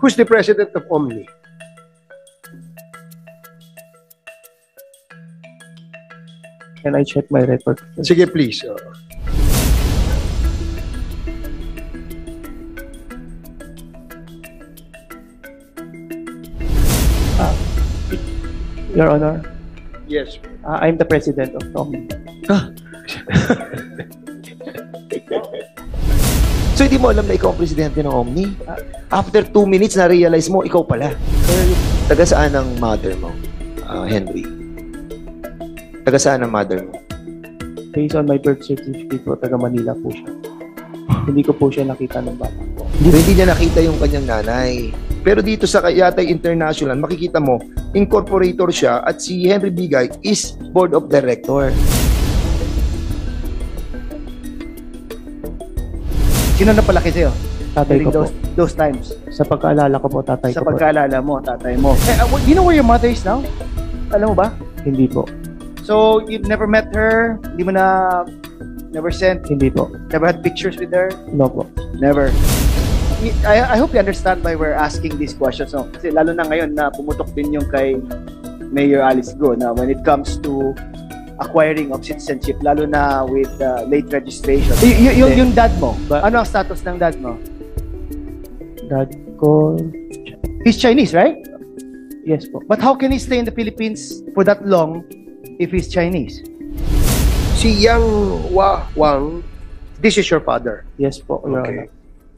Who's the president of Omni? Can I check my record? Sige, please. Your Honor, Yes. I'm the president of Omni. So hindi mo alam na ikaw ang presidente ng Omni? After 2 minutes, na-realize mo, ikaw pala. Taga saan ang mother mo, Henry? Taga saan ang mother mo? Based on my birth certificate po, taga Manila po siya. Hindi ko po siya nakita ng bata ko. Hindi niya nakita yung kanyang nanay. Pero dito sa Yatay International, makikita mo, incorporator siya at si Henry Bigay is board of director. Sino na palaki sa'yo? Tatay ko po. Those times. Sa pagkaalala ko po, tatay Sa ko po. pagkaalala mo, tatay mo. You know where your mother is now? Alam mo ba? Hindi po. So, you've never met her? Hindi mo na... Never sent? Hindi po. Never had pictures with her? No po. Never. I hope you understand why we're asking these questions. No? Kasi lalo na ngayon na pumutok din yung kay Mayor Alice Go na when it comes to acquiring of citizenship, lalo na with late registration. Yung dad mo, ano ang status ng dad mo? Dad ko... He's Chinese, right? Yes po. But how can he stay in the Philippines for that long if he's Chinese? Si Yang Wang, this is your father. Yes po, Your Honor.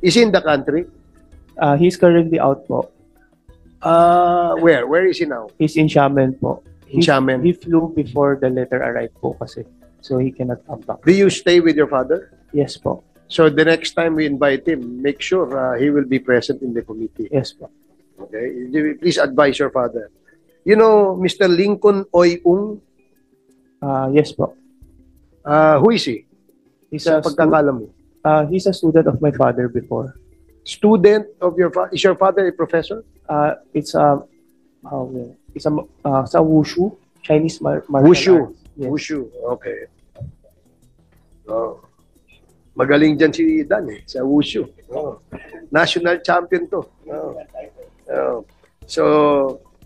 Is he in the country? He's currently out po. Where? Where is he now? He's in Xiamen po. In Xiamen. He flew before the letter arrived po kasi. So he cannot come back. Do you stay with your father? Yes po. So the next time we invite him, make sure he will be present in the committee. Yes po. Okay? Please advise your father. You know Mr. Lincoln Oy-ung? Yes po. Who is he? He's Sa pagkakalam mo. He's a student of my father before. Student of your father? Is your father a professor? It's a sa Wushu, Chinese martial Wushu. arts. Yes. Wushu. Okay. Oh. Magaling dyan si Dan sa Wushu. Oh. National champion to. Oh. Oh.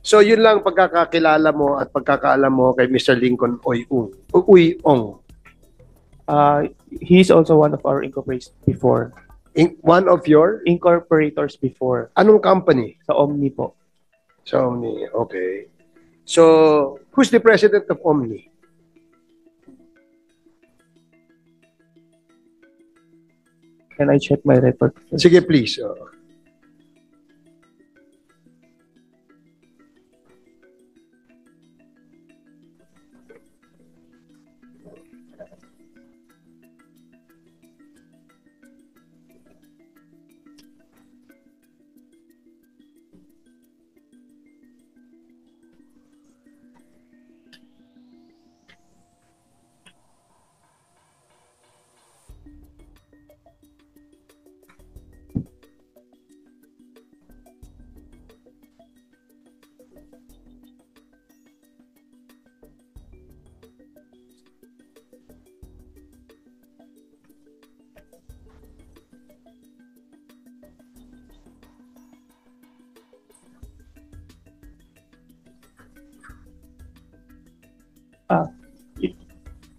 So yun lang pagkakakilala mo at pagkakaalam mo kay Mr. Lincoln Oy-ung. Uy-ong. He's also one of our incorporators before. One of your? Incorporators before. Anong company? Sa Omni po. Sa Omni. Okay. So, who's the president of Omni? Can I check my record? Sige, please.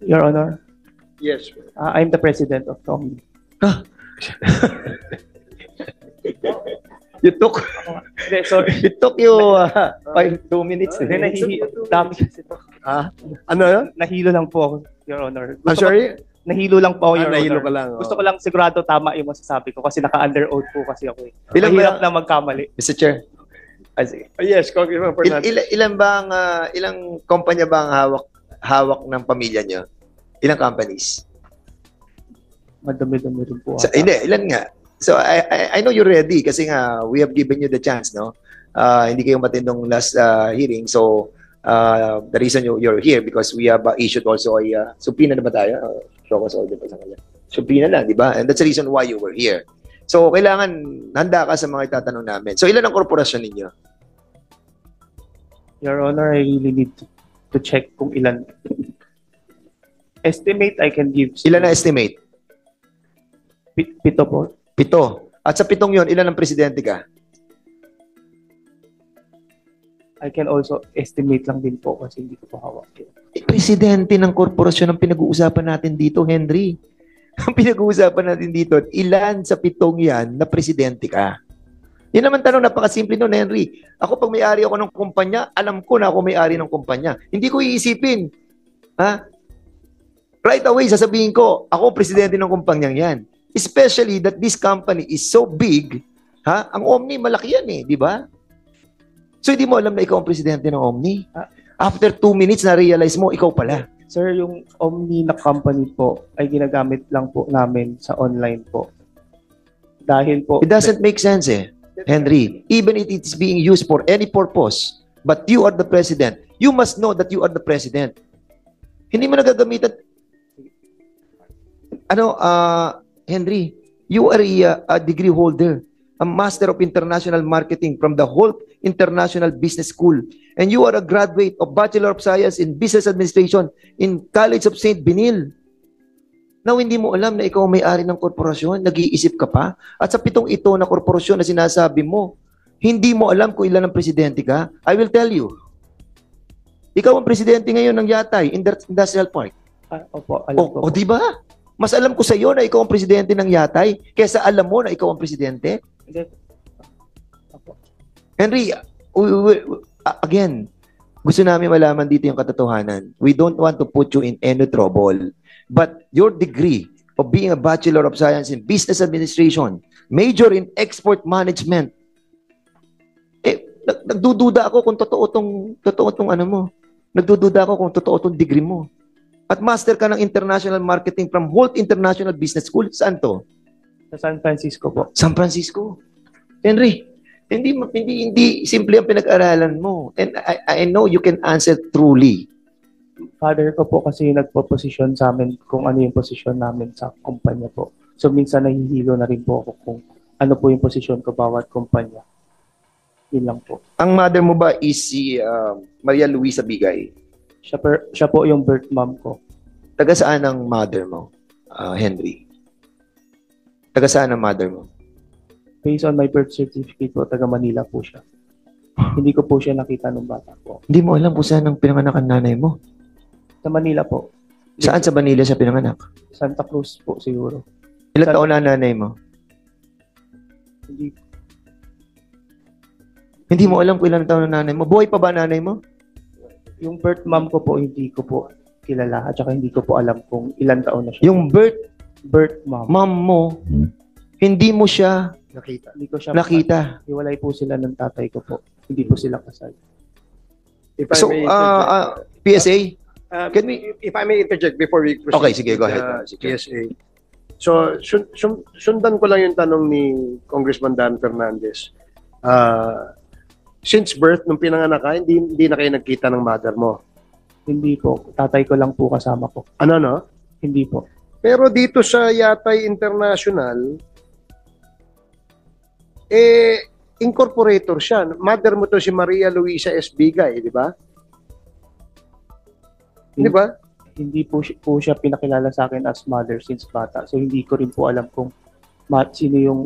Your Honor, Yes. I'm the president of Omni. You took, Sorry. you took you 2 minutes. Dami kasi to. Ano yun? Nahilo lang po ako, Your Honor. I'm sorry? Nahilo lang po ako, Your Nahilo Honor. ka lang. Gusto ko lang sigurado tama yung masasabi ko kasi naka-under oath po kasi ako eh. Ilan Mahirap ba- na magkamali. Mr. Chair. Sige. Yes, Congressman Fernandez. Ilan ba ang, ilang kumpanya ba ang hawak ng pamilya niyo? Ilang companies? Madami-dami rin po. Hindi, ilan nga? So, I know you're ready kasi nga, we have given you the chance, no? Hindi kayo matindong last hearing. So, the reason you're here because we have issued also a subpoena na ba tayo? Show cause order pa sa kanya. Subpoena lang, di ba? And that's the reason why you were here. So, kailangan handa ka sa mga itatanong namin. So, ilan ang korporasyon ninyo? Your Honor, I really need to check kung ilan. Estimate I can give. Ilan na estimate? Pito po. 7. At sa 7 yon, ilan ang presidente ka? I can also estimate lang din po kasi hindi ko po hawak yun. Presidente ng korporasyon ang pinag-uusapan natin dito, Henry. Ang pinag-uusapan natin dito, ilan sa 7 yan na presidente ka? Yan naman tanong, napakasimple nun, Henry. Ako, pag may-ari ako ng kumpanya, alam ko na ako may-ari ng kumpanya. Hindi ko iisipin. Ha? Right away, sasabihin ko, ako presidente ng kumpanyang yan. Especially that this company is so big, ha? Ang Omni, malaki yan eh, di ba? So, hindi mo alam na ikaw ang presidente ng Omni? After 2 minutes, na-realize mo, ikaw pala. Sir, yung Omni na company po ay ginagamit lang po namin sa online po. Dahil po... It doesn't make sense eh, Henry. Even if it is being used for any purpose, but you are the president, you must know that you are the president. Hindi mo nagagamitan... Henry, you are a degree holder, a Master of International Marketing from the Holt International Business School. And you are a graduate of Bachelor of Science in Business Administration in College of St. Benil. Now, hindi mo alam na ikaw ang may-ari ng korporasyon, nag-iisip ka pa, at sa 7 ito na korporasyon na sinasabi mo, hindi mo alam kung ilan ang presidente ka, I will tell you. Ikaw ang presidente ngayon ng Yatay Industrial Park. Opo, alam ko. O di ba? Mas alam ko sa iyo na ikaw ang presidente ng Yatay kaysa alam mo na ikaw ang presidente. Hindi. Opo. Henry, again, gusto namin malaman dito yung katotohanan. We don't want to put you in any trouble. But your degree of being a Bachelor of Science in Business Administration, major in Export Management, nagdududa ako kung totoo tong ano mo. Nagdududa ako kung totoo tong degree mo. At master ka ng International Marketing from Holt International Business School. Saan to? Sa San Francisco po. San Francisco. Henry, hindi simple ang pinag-aralan mo. And I know you can answer truly. Father ko po kasi nagpo-posisyon sa amin kung ano yung posisyon namin sa kumpanya po. So minsan nahihilo na rin po ako kung ano po yung posisyon ko bawat kumpanya. Yun lang po. Ang mother mo ba is si Maria Luisa Bigay? Siya po yung birth mom ko. Taga saan ang mother mo, Henry? Taga saan ang mother mo? Based on my birth certificate po, taga Manila po siya. Hindi ko po siya nakita nung bata po. Hindi mo alam kung saan ang pinanganak ang nanay mo? Sa Manila po. Saan sa Manila siya pinanganak? Santa Cruz po siguro. Ilang taon na ang nanay mo? Hindi mo alam kung ilang taon na nanay mo? Buhay pa ba nanay mo? Yung birth mom ko po, hindi ko po kilala. At saka hindi ko po alam kung ilang taon na siya. Yung birth mom. mom mo, hindi mo siya Hindi ko siya nakita. Hiwalay po sila ng tatay ko po. Hindi po sila kasal. If I So, may interject, PSA? Can if I may interject before we proceed. Okay, sige, go with ahead. the PSA. So, sundan ko lang yung tanong ni Congressman Dan Fernandez. Since birth, nung pinanganak ka, hindi na kayo nagkita ng mother mo. Hindi po. Tatay ko lang po kasama ko. Ano? Hindi po. Pero dito sa Yatay International, incorporator siya. Mother mo to si Maria Luisa S. Bigay, di ba? Di ba? Hindi po siya pinakilala sa akin as mother since bata. So, hindi ko rin po alam kung sino yung...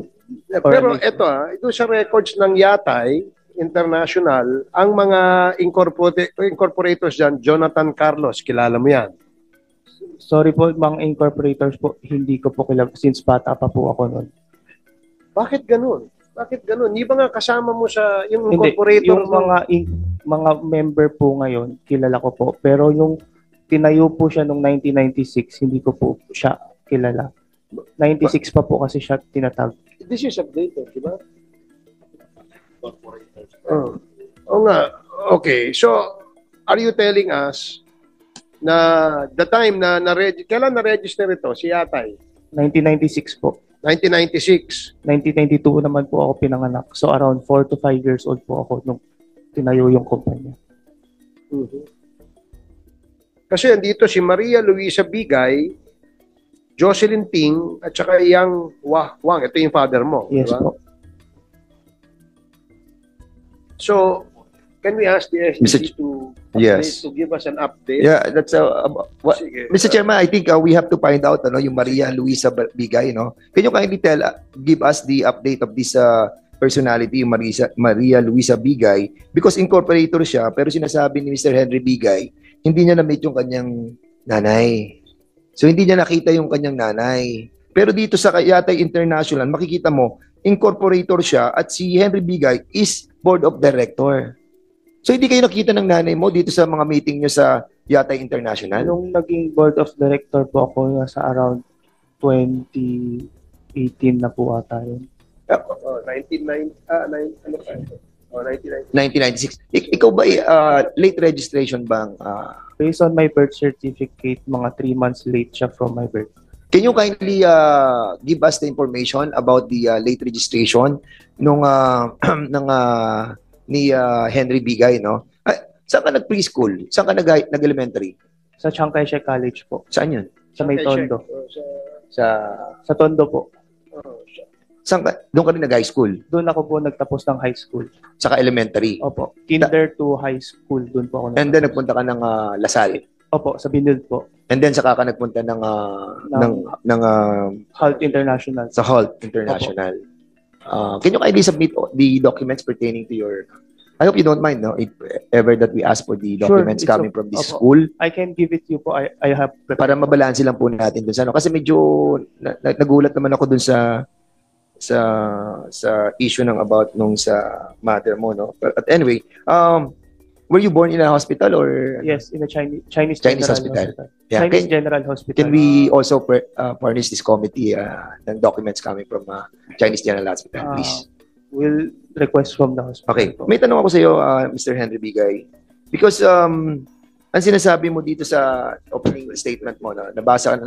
Pero ito ito sa records ng Yatay International, ang mga incorporators dyan, Jonathan Carlos, kilala mo yan. Sorry po, mga incorporators po, hindi ko po kilala since bata pa po ako noon. Bakit ganun? Di ba nga kasama mo sa yung Hindi, incorporator yung mo? mga member po ngayon, kilala ko po. Pero yung tinayo po siya noong 1996, hindi ko po siya kilala. 96 pa po kasi siya tinatag. This is updated, di ba? Oo nga. Okay. So, are you telling us na the time na kailan na-register ito, si Yatay? 1996 po. 1996. 1992 naman po ako pinanganak. So around 4 to 5 years old po ako nung tinayo yung kumpanya. Kasi andito si Maria Luisa Bigay, Jocelyn Ting, at saka Yang Wang. Ito yung father mo. Yes diba? po. So, can we ask the SGC to give us an update? Yeah, that's Sige. Mr. Chairman, I think we have to find out yung Maria Luisa Bigay, no? Can you kindly give us the update of this personality, yung Maria Luisa Bigay, because incorporator siya, pero sinasabi ni Mr. Henry Bigay, hindi niya na-meet yung kanyang nanay. So, hindi niya nakita yung kanyang nanay. Pero dito sa Yatay International, makikita mo, incorporator siya at si Henry Bigay is board of director. So, hindi kayo nakita ng nanay mo dito sa mga meeting niyo sa Yatay International? Nung naging board of director po ako, nasa around 2018 na po ata yun. 1996. Ikaw ba late registration bang? Based on my birth certificate, mga 3 months late siya from my birth. Can you kindly give us the information about the late registration nung ni Henry Bigay, no? Saan ka nag-preschool? Saan ka nag-elementary? Sa Chiang Kai-shek College po. Saan yun? Sa may Tondo. Sa Tondo po. doon ka rin nag-high school? Doon ako po nagtapos ng high school. Saka elementary? Opo. Kinder to high school. Doon po ako And then nagpunta ka ng Lasal? Opo, sa Binil po. And then saka ka nagpunta ng Halt International. sa Halt International. Can you kindly submit the documents pertaining to your... I hope you don't mind, no? If ever that we ask for the Sure, documents it's coming from this opo. school, I can give it to you po. I have prepared. para mabalanse lang po natin dun sa ano. Kasi medyo nagulat naman ako dun sa issue ng about nung sa mother mo, no? But anyway, were you born in a hospital or... Yes, in a Chinese Chinese General hospital. Yeah. Chinese General Hospital. Can we also furnish this committee ng documents coming from Chinese General Hospital, please? Will request from the hospital. Okay. po. May tanong ako sa iyo, Mr. Henry Bigay. Because ang sinasabi mo dito sa opening statement mo, nabasa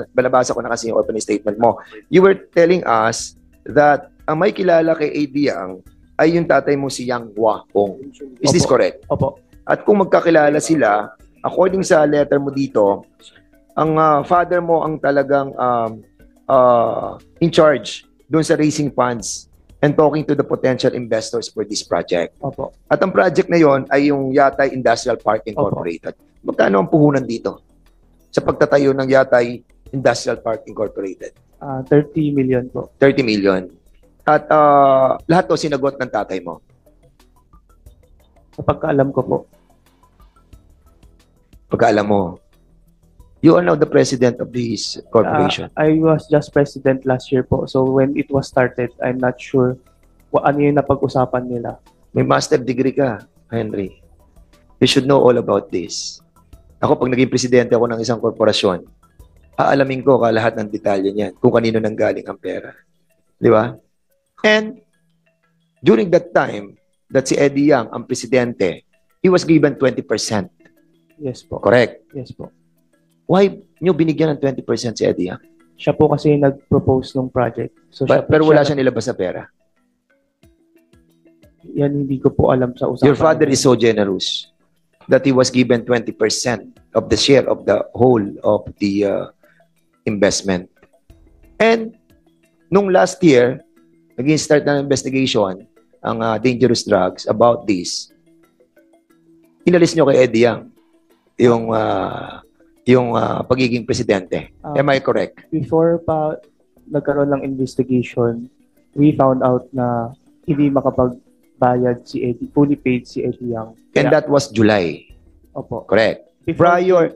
ko na kasi yung opening statement mo. You were telling us that ang may kilala kay A.D. Yang ay yung tatay mo si Yang Hua Hong. Is this Opo. correct? Opo. At kung magkakilala sila, according sa letter mo dito, ang father mo ang talagang in charge doon sa raising funds and talking to the potential investors for this project. Opo. At ang project na yon ay yung Yatay Industrial Park Incorporated. Magkano ang puhunan dito sa pagtatayo ng Yatay Industrial Park Incorporated? 30 million po. 30 million. At lahat to sinagot ng tatay mo. Sa pagkaalam ko po. Pagkaalam mo, you are now the president of this corporation. I was just president last year po. So when it was started, I'm not sure ano yung napag-usapan nila. May master degree ka, Henry. You should know all about this. Ako, pag naging presidente ako ng isang korporasyon, aalamin ko lahat ng detalye niyan, kung kanino nanggaling ang pera. Di ba? And during that time, that si Eddie Yang ang presidente, he was given 20%. Yes po. Correct? Yes po. Why nyo binigyan ng 20% si Eddie Yang? Siya po kasi nag-propose ng project. So Pero wala siya nilabas sa pera. Yan hindi ko po alam sa usapan. Your father is so generous that he was given 20% of the share of the whole of the investment. And nung last year, naging start ng investigation ang dangerous drugs about this. Inalis nyo kay Eddie Yang yung pagiging presidente. Am I correct? Before pa nagkaroon ng investigation, we found out na hindi makapagbayad si Eddie, fully paid si Eddie Yang. And that was July. Opo. Correct. Prior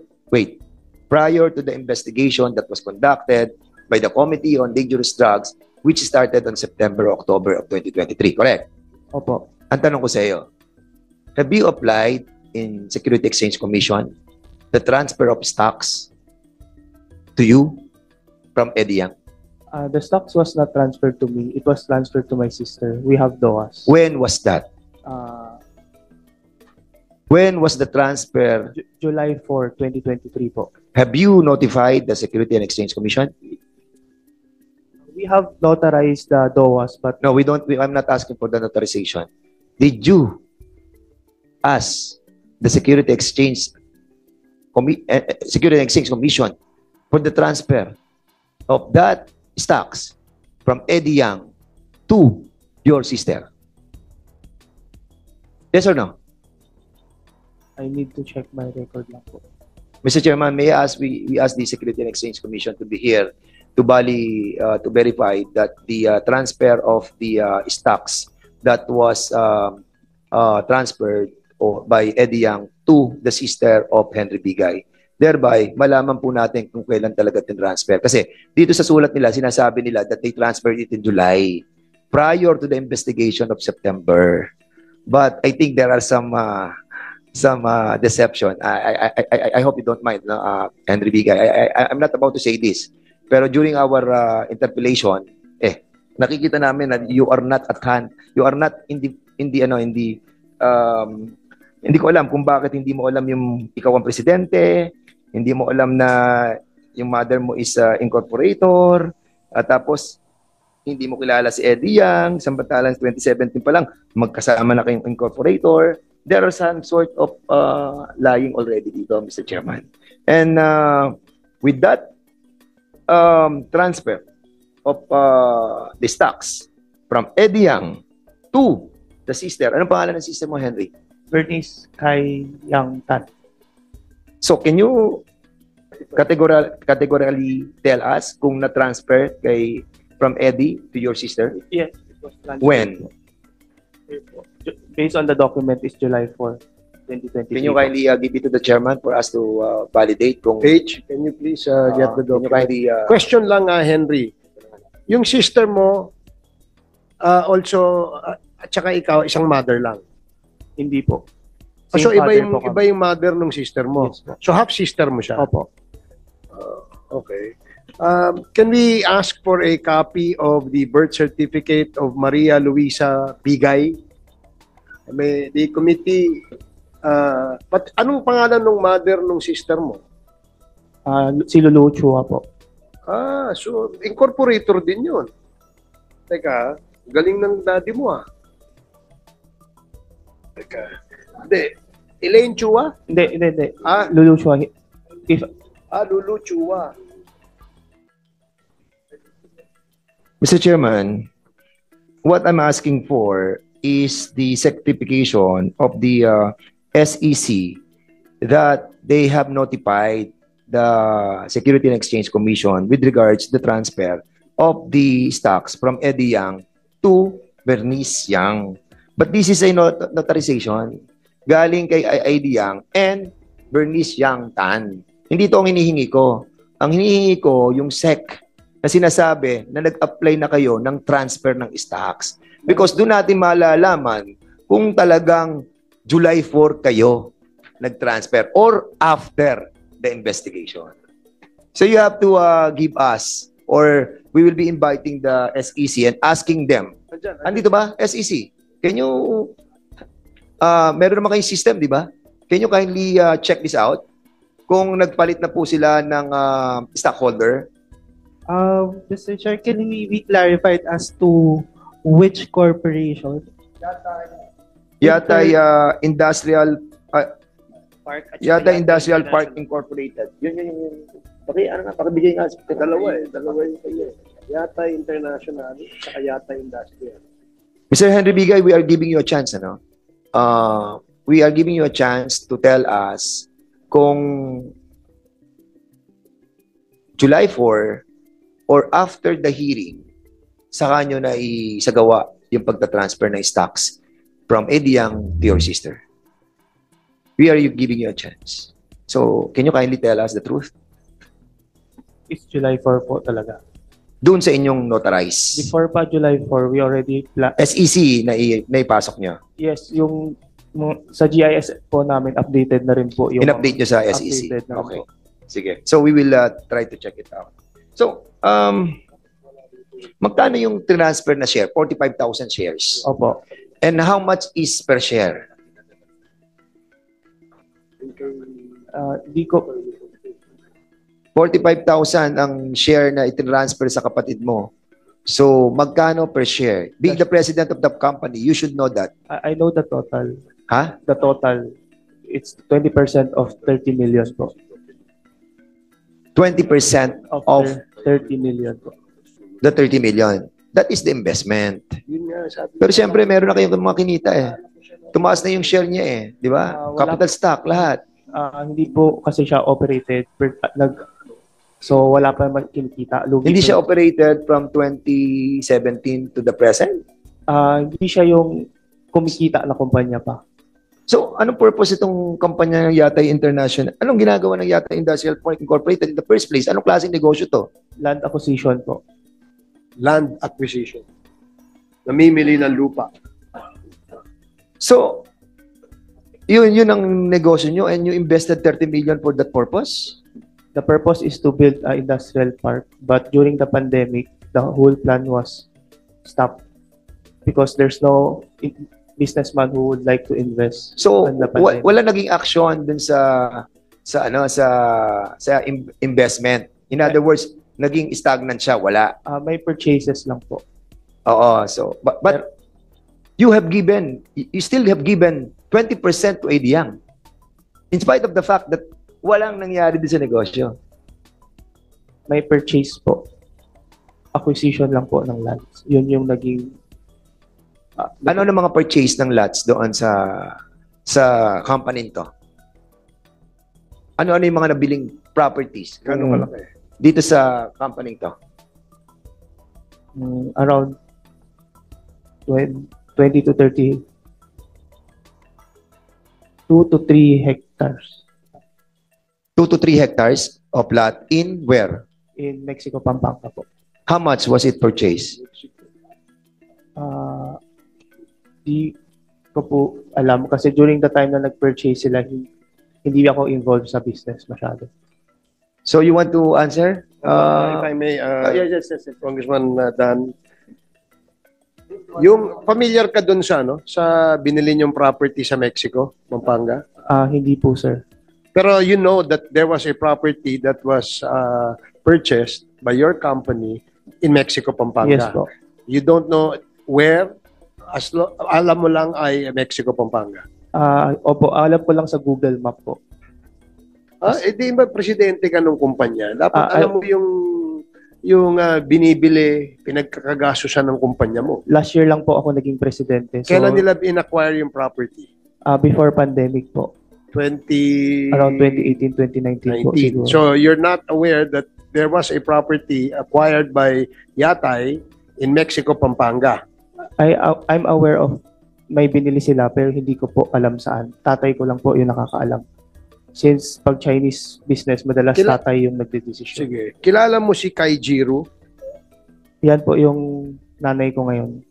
to the investigation that was conducted by the Committee on Dangerous Drugs, which started on September, October of 2023. Correct? Opo. Ang tanong ko sa iyo, have you applied in Security Exchange Commission the transfer of stocks to you from Eddie Yang? The stocks was not transferred to me. It was transferred to my sister. We have DOAS. When was that? When was the transfer? July 4, 2023 po. Have you notified the Security and Exchange Commission? We have notarized the DOAS, but No, I'm not asking for the notarization. Did you ask the Security and Exchange Commission for the transfer of that stocks from Eddie Yang to your sister? Yes or no? I need to check my record lang po. Mr. Chairman, may I ask, we ask the Security and Exchange Commission to be here to verify that the transfer of the stocks that was transferred by Eddie Yang to the sister of Henry Bigay. Thereby, malaman po natin kung kailan talaga tinransfer. Kasi dito sa sulat nila, sinasabi nila that they transferred it in July prior to the investigation of September. But I think there are some deception. I hope you don't mind, no, Henry Bigay. I'm not about to say this. Pero during our interpellation, nakikita namin na you are not at hand. You are not hindi ko alam kung bakit hindi mo alam yung ikaw ang presidente, hindi mo alam na yung mother mo is incorporator, at tapos hindi mo kilala si Eddie Yang, samantalang 2017 pa lang, magkasama na kayong incorporator. There are some sort of lying already dito, Mr. Chairman. And with that transfer of the stocks from Eddie Yang to the sister, anong pangalan ng sister mo, Henry? Bernice Kai Yang Tan. So, can you categorically tell us kung na-transfer from Eddie to your sister? Yes. It was transferred. When? Based on the document is July 4, 2023. Can you kindly give it to the chairman for us to validate kung... Page, can you please get the can you document? kindly... Question lang, Henry. Yung sister mo, also, at saka ikaw, isang mother lang. Hindi po. So, Same iba father yung, po kami. iba yung mother ng sister mo. Yes po. So, half sister mo siya. Opo. Okay. Can we ask for a copy of the birth certificate of Maria Luisa Bigay? The committee, but anong pangalan ng mother ng sister mo? Si Lulu Chua po. So incorporator din yun. Teka, galing ng daddy mo Teka. Hindi. Elaine Chua? Hindi. Ah, Lulu Chua. If, Lulu Chua. Mr. Chairman, what I'm asking for is the certification of the SEC that they have notified the Security and Exchange Commission with regards to the transfer of the stocks from Eddie Yang to Bernice Yang. But this is a notarization galing kay Eddie Yang and Bernice Yang Tan. Hindi ito ang hinihingi ko. Ang hinihingi ko yung SEC na sinasabi na nag-apply na kayo ng transfer ng stocks. Because doon natin malalaman kung talagang July 4 kayo nag-transfer or after the investigation. So you have to give us, or we will be inviting the SEC and asking them, andito ba, SEC? Can you, meron naman kayong system, di ba? Can you kindly check this out? Kung nagpalit na po sila ng stockholder, Mr. Chair, can we clarify it as to which corporation? yata Industrial Park. Yata Industrial Park Incorporated. Yun. Pakibigay nga. Dalawa yung kayo. Yata International, saka Yata Industrial. Mr. Henry Bigay, we are giving you a chance, ano? We are giving you a chance to tell us kung July 4 or after the hearing, saka nyo na isagawa yung pagta-transfer ng stocks from Eddie Yang to your sister. We are giving you a chance. So, can you kindly tell us the truth? It's July 4 po talaga. Doon sa inyong notarize. Before pa July 4, we already SEC na naipasok nyo. Yes, yung sa GIS po namin updated na rin po yung In-update nyo sa SEC. updated na rin Okay. po. Sige. So, we will try to check it out. So, magkano yung transfer na share? 45,000 shares. Opo. And how much is per share? Di ko 45,000 ang share na itinransfer sa kapatid mo. So, magkano per share? Being the president of the company, you should know that. I know the total. Ha? The total it's 20% of 30 million po. 20% Of of 30 million po. the 30 million. That is the investment. Yun nga sabi. Pero siyempre, meron na kayong mga kinita eh. Tumaas na yung share niya eh. Di ba? Wala- Capital stock, lahat. Hindi po kasi siya operated so wala pa naman kinikita. Lugi Hindi po. siya operated from 2017 to the present. Hindi siya yung kumikita na kumpanya pa. So, anong purpose itong kampanya ng Yatay International? Anong ginagawa ng Yatay Industrial Park Incorporated in the first place? Anong klaseng negosyo to? Land acquisition po. Land acquisition. Namimili ng lupa. So, yun ang negosyo nyo and you invested 30 million for that purpose? The purpose is to build an industrial park, but during the pandemic, the whole plan was stopped because there's no businessman who would like to invest. So, on the pandemic. wala naging action dun sa investment. In other words, naging stagnant siya, wala. May purchases lang po. Oo, so but you still have given 20% to ADM. In spite of the fact that walang nangyari din sa negosyo. May purchase po. Acquisition lang po ng lands. Yun yung naging Ano ang mga purchase ng lots doon sa company to? Ano yung mga nabiling properties Gano'ng kalaki? dito sa company to? around 20 to 30 2 to 3 hectares 2 to 3 hectares of lot in where? in Mexico, Pampanga po. How much was it purchased? Di ko po alam kasi during the time na nag-purchase sila, hindi ako involved sa business masyado. So you want to answer? If I may, Yes. Congressman Dan, yung familiar ka dun sa, sa binili niyong property sa Mexico, Pampanga? Hindi po, sir. Pero you know that there was a property that was purchased by your company in Mexico, Pampanga. Yes po. You don't know where? Alam mo lang ay Mexico, Pampanga. Opo, alam ko lang sa Google Map po. Di ba presidente ka ng kumpanya? Dapat Ah, alam mo yung binibili, pinagkakagastusan ng kumpanya mo. Last year lang po ako naging presidente. So, Kailan nila in-acquire yung property? before pandemic po. 2019. Around 2018, 2019 po siguro. So you're not aware that there was a property acquired by Yatay in Mexico, Pampanga. I'm aware of may binili sila pero hindi ko po alam saan. Tatay ko lang po yung nakakaalam. Since pag Chinese business, madalas tatay yung nagde-decision. Sige. Kilala mo si Kai Jiru? Yan po yung nanay ko ngayon.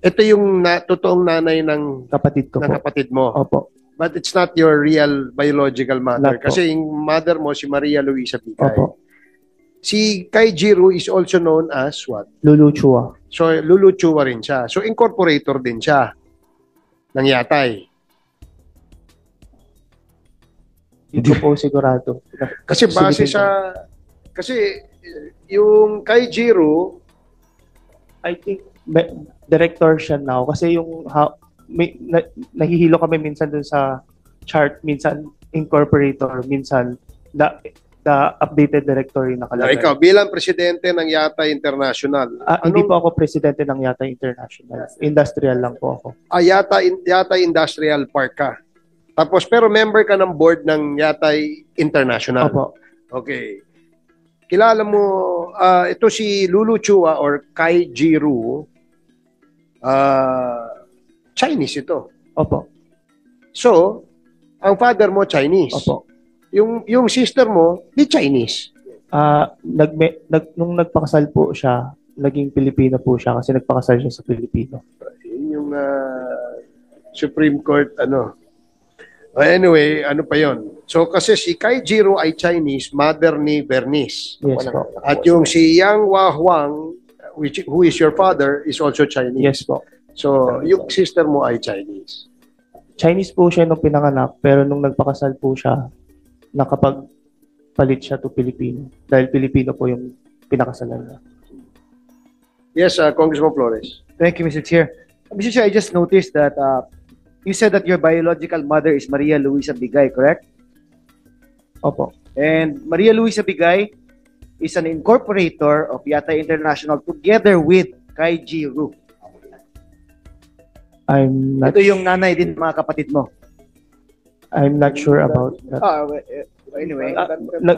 Ito yung totoong nanay ng Kapatid ko po. kapatid mo. Opo. But it's not your real biological mother. Not po. Kasi yung mother mo, si Maria Luisa Bigay. Opo. Si Kai Jiru is also known as what? Lulu Chua. So, Lulu Chua rin siya. So, incorporator din siya ng Yatay. Hindi ko po sigurado. Kasi base Silipin ko. sa... Kasi yung Kai Jiru, I think director siya now kasi yung nahihilo kami minsan dun sa chart, minsan incorporator, minsan the updated directory nakalagay. ikaw bilang presidente ng Yatay International. Hindi po ako presidente ng Yatay International. Industrial lang po ako. Yatay Industrial Park ka. Tapos pero member ka ng board ng Yatay International. Opo. Okay. Kilala mo, ito si Lulu Chua or Kai Jiru, Chinese ito. Opo. So, ang father mo Chinese. Opo. Yung sister mo, di Chinese. Nung nagpakasal po siya, naging Pilipino po siya kasi nagpakasal siya sa Pilipino. Yun yung Supreme Court, Anyway, ano pa yon? So, kasi si Kai Jiru ay Chinese, mother ni Bernice. Yes po. At yung si Yang Hua Huang, who is your father, is also Chinese. Yes po. So, yung sister mo ay Chinese. Chinese po siya nung pinanganak, pero nung nagpakasal po siya, nakapagpalit siya to Pilipino. Dahil Pilipino po yung pinakasalan niya. Yes, Congressman Flores. Thank you, Mr. Chair. Mr. Chair, I just noticed that you said that your biological mother is Maria Luisa Bigay, correct? Opo. And Maria Luisa Bigay is an incorporator of Yatay International together with Kai Jiru. Ito yung nanay din ng mga kapatid mo. I'm not sure about that. anyway,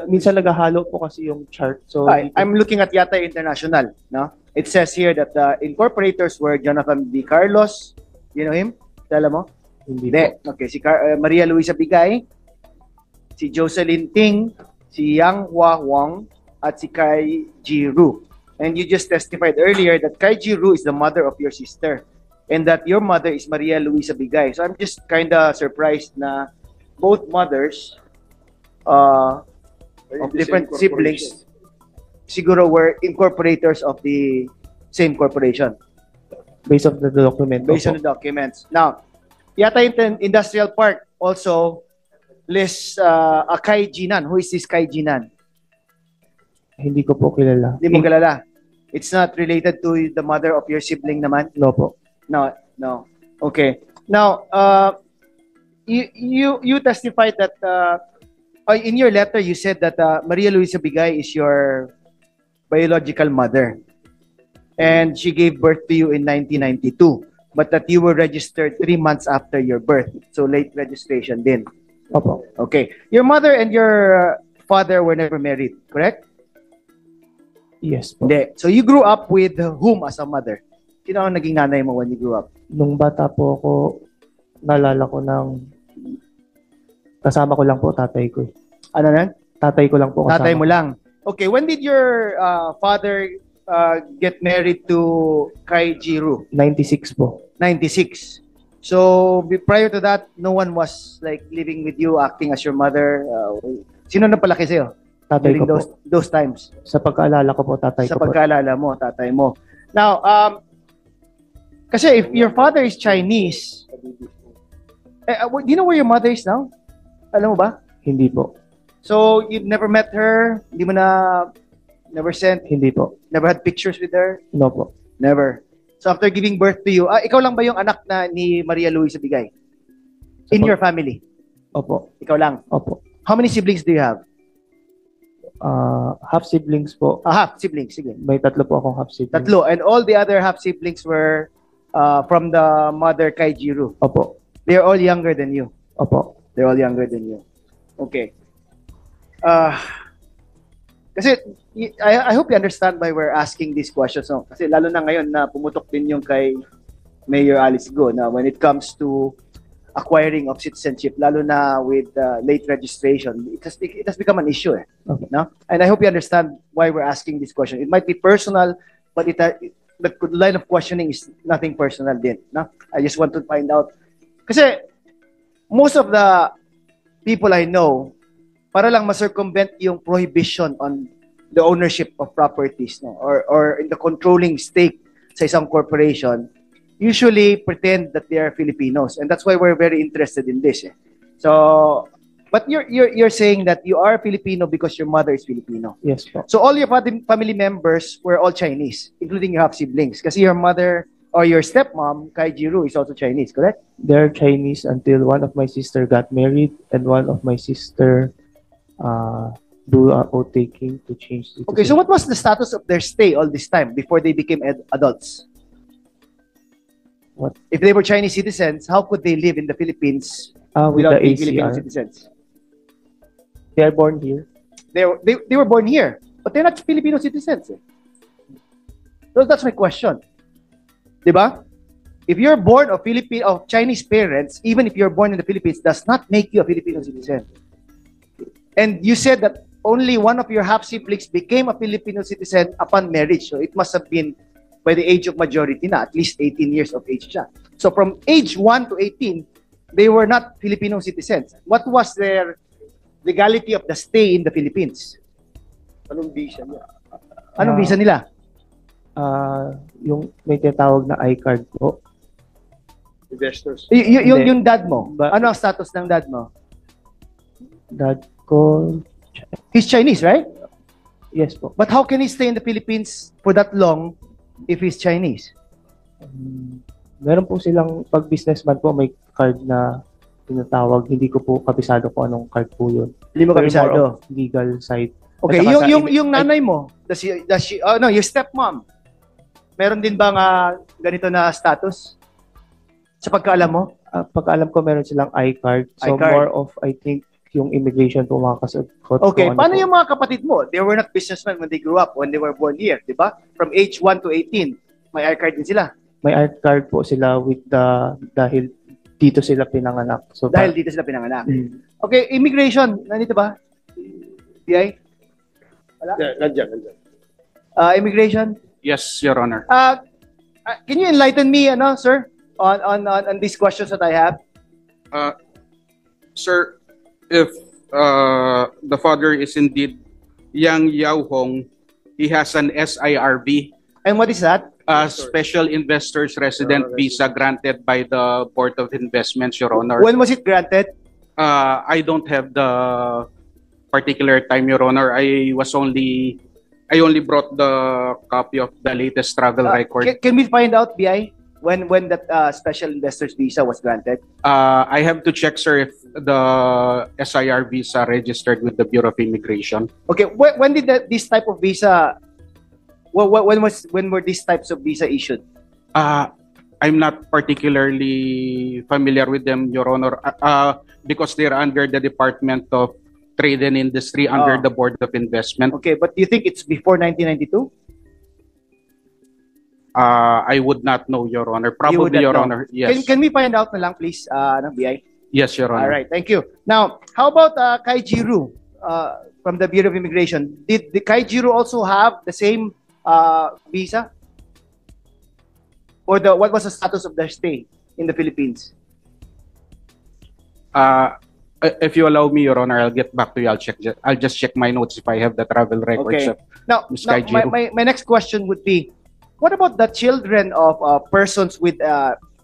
Minsan naghahalo po kasi yung chart. So, I'm looking at Yatay International, no? It says here that the incorporators were Jonathan D. Carlos, you know him? Alam mo? hindi Hindi. po. Okay, si Maria Luisa Bigay, si Jocelyn Ting, si Yang Hua Wong, at si Kai Ji Ru. And you just testified earlier that Kai Ji Ru is the mother of your sister and that your mother is Maria Luisa Bigay. So I'm just kind of surprised na both mothers of different siblings siguro were incorporators of the same corporation Based on the document. based on the documents. Now, Yatay Industrial Park also lists a Kai Jinan. Who is this Kai Jinan? Hindi ko po kilala. Hindi mo kilala. It's not related to the mother of your sibling naman? No po. No, no. Okay. Now, you testified that in your letter you said that Maria Luisa Bigay is your biological mother, and she gave birth to you in 1992, but that you were registered 3 months after your birth, so late registration din. Opo. Okay. Your mother and your father were never married, correct? Yes po. Hindi. So you grew up with whom as a mother? Sino ang naging nanay mo when you grew up? Nung bata po ako, naalala ko kasama ko lang po tatay ko. Ano nan? Tatay ko lang po kasama. Tatay mo lang. Okay, when did your father get married to Kai Jiru? 96 po. 96. So prior to that, no one was like living with you, acting as your mother. Sino na palaki sa'yo Tatay during ko po. those times? Sa pagkaalala ko po, tatay Sa ko po. pagkaalala mo, tatay mo. Now, kasi if your father is Chinese, do you know where your mother is now? Alam mo ba? Hindi po. So, you've never met her? Hindi mo na, never sent, Hindi po. never had pictures with her? No po. Never. So, after giving birth to you, ikaw lang ba yung anak na ni Maria Luisa Bigay? In your family? Opo. Ikaw lang? Opo. How many siblings do you have? Half siblings po. Half siblings, sige. May tatlo po akong half siblings. Tatlo. And all the other half siblings were from the mother Kai Jiru. Opo. They're all younger than you. Opo. They're all younger than you. Okay. Kasi I hope you understand why we're asking these questions. No? Kasi lalo na ngayon na pumutok din yung kay Mayor Alice Go na when it comes to acquiring of citizenship, lalo na with late registration, it has become an issue. Okay. No? And I hope you understand why we're asking this question. It might be personal, but the line of questioning is nothing personal din. No? I just want to find out. Kasi most of the people I know, para lang ma-circumvent yung prohibition on the ownership of properties, no? or in the controlling stake sa isang corporation, usually pretend that they are Filipinos, and that's why we're very interested in this. So, but you're saying that you are Filipino because your mother is Filipino. Yes po. So all your family members were all Chinese, including your half siblings, kasi your mother or your stepmom, Kai Jiru, is also Chinese, correct? They're Chinese until one of my sister got married and one of my sister do a oath taking to change the Okay, so what was the status of their stay all this time before they became adults? What? If they were Chinese citizens, how could they live in the Philippines with without the being Filipino ACR. citizens? They are born here. They were born here, but they're not Filipino citizens. So that's my question. Diba? If you're born of Chinese parents, even if you're born in the Philippines, does not make you a Filipino citizen. And you said that only one of your half siblings became a Filipino citizen upon marriage. So it must have been by the age of majority na, at least 18 years of age siya. So from age 1 to 18, they were not Filipino citizens. What was their legality of the stay in the Philippines? Anong visa niya? Anong visa nila? Yung may tinatawag na iCard po. Investors. Yung Hindi. dad mo, Ba- ano ang status ng dad mo? Dad ko, He's Chinese, right? yes po. But how can he stay in the Philippines for that long if he's Chinese? Meron po silang, pag businessman po, may card na tinatawag. Hindi ko po kabisado kung anong card po yun. Hindi mo Pero more kabisado. of legal side. Okay, At saka yung nanay mo, your stepmom, meron din bang ganito na status? Sa pagkaalam mo? Pagkaalam ko, meron silang iCard. So iCard. more of, I think, yung immigration po makakasagot. Okay, kung ano paano po. yung mga kapatid mo? They were not businessmen when they grew up, when they were born here, di ba? From age 1 to 18, may I card din sila. May art card po sila dahil dito sila pinanganak. So, Dahil dito sila pinanganak. Mm. Okay, immigration, nandito ba? BI? Yeah, nandiyan. Immigration? Yes, Your Honor. Can you enlighten me, sir, on these questions that I have? Sir, if the father is indeed Yang Yao Hong, he has an SIRB, And what is that? Special Investors Resident Visa granted by the Board of Investments, Your Honor. When was it granted? I don't have the particular time, Your Honor. I only brought the copy of the latest travel record. Can we find out, BI, when that special investors visa was granted? I have to check, sir, if the SIR visa registered with the Bureau of Immigration. Okay, when did this type of visa? When were these types of visa issued? I'm not particularly familiar with them, Your Honor, because they're under the Department of Trade and Industry, under the Board of Investment. Okay, but do you think it's before 1992? I would not know, Your Honor. You would Probably, not Your know. Honor. Yes. Can we find out na lang, please, BI? Yes, Your Honor. All right, thank you. Now, how about Kai Jiru from the Bureau of Immigration? Did the Kai Jiru also have the same visa? Or what was the status of their stay in the Philippines? If you allow me, Your Honor, I'll get back to you. I'll just check my notes if I have the travel records. Okay. Now, Ms. Kai Jiru. my next question would be, what about the children of persons with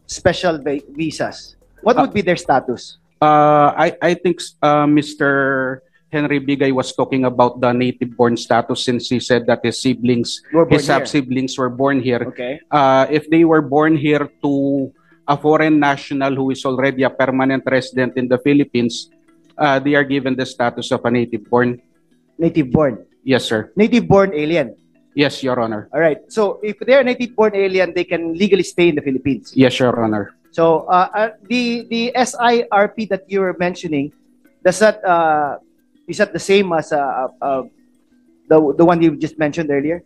special visas? What would be their status? I think Mr. Henry Bigay was talking about the native-born status, since he said that his siblings, Were born his here. half-siblings were born here. Okay. If they were born here to a foreign national who is already a permanent resident in the Philippines, they are given the status of a native-born. Native-born. Yes, sir. Native-born alien. Yes, Your Honor. All right. So if they are native-born alien, they can legally stay in the Philippines. Yes, Your Honor. So the SIRP that you were mentioning, does that is that the same as the one you just mentioned earlier?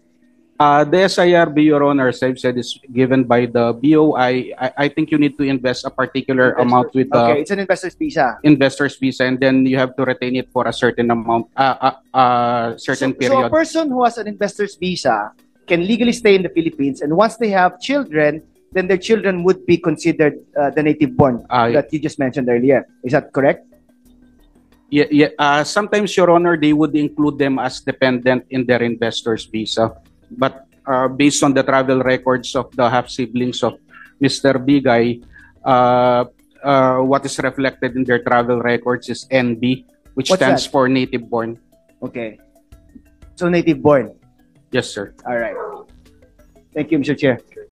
The SIRB, Your Honor, as I've said, is given by the BOI. I think you need to invest a particular amount with the Okay, it's an investor's visa. investor's visa, and then you have to retain it for a certain amount, certain So a period. person who has an investor's visa can legally stay in the Philippines, and once they have children, then their children would be considered the native-born that you just mentioned earlier. Is that correct? Yeah. Sometimes, Your Honor, they would include them as dependent in their investor's visa. But based on the travel records of the half-siblings of Mr. Bigay, what is reflected in their travel records is NB, which What's stands that? for native-born. Okay. So native-born. Yes, sir. All right. Thank you, Mr. Chair.